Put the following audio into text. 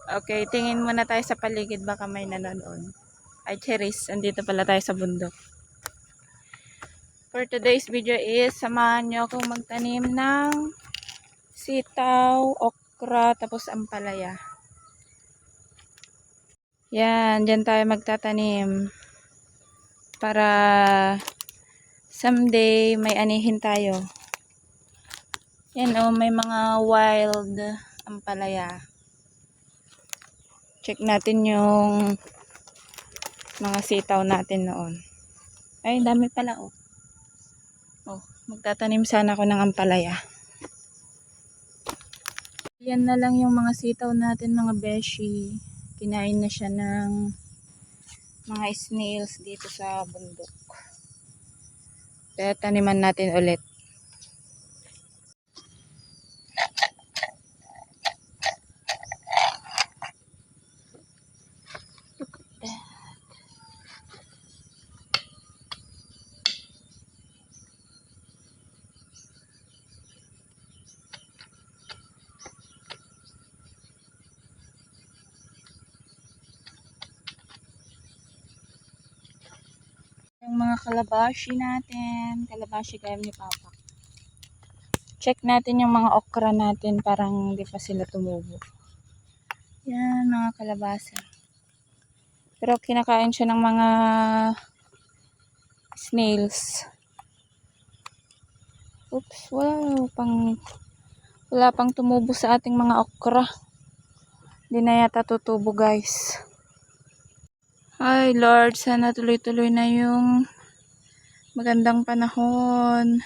Okay, tingin muna tayo sa paligid, baka may nanonood. Ay, Cheris, andito pala tayo sa bundok. For today's video is, samahan nyo akong magtanim ng sitaw, okra, tapos ampalaya. Yan, dyan tayo magtatanim. Para someday may anihin tayo. Yan o, may mga wild ampalaya. Check natin yung mga sitaw natin noon. Ay, dami pala oh. Oh, magtatanim sana ako ng ampalaya. Yan na lang yung mga sitaw natin, mga beshi. Kinain na siya ng mga snails dito sa bundok. Kaya taniman natin ulit. Yung mga kalabashi natin. Kalabashi gaya ni Papa. Check natin yung mga okra natin. Parang hindi pa sila tumubo. Yan, mga kalabasa. Pero kinakain siya ng mga snails. Oops, wala pang tumubo sa ating mga okra. Hindi na yata tutubo, guys. Ay, Lord, sana tuloy-tuloy na yung magandang panahon.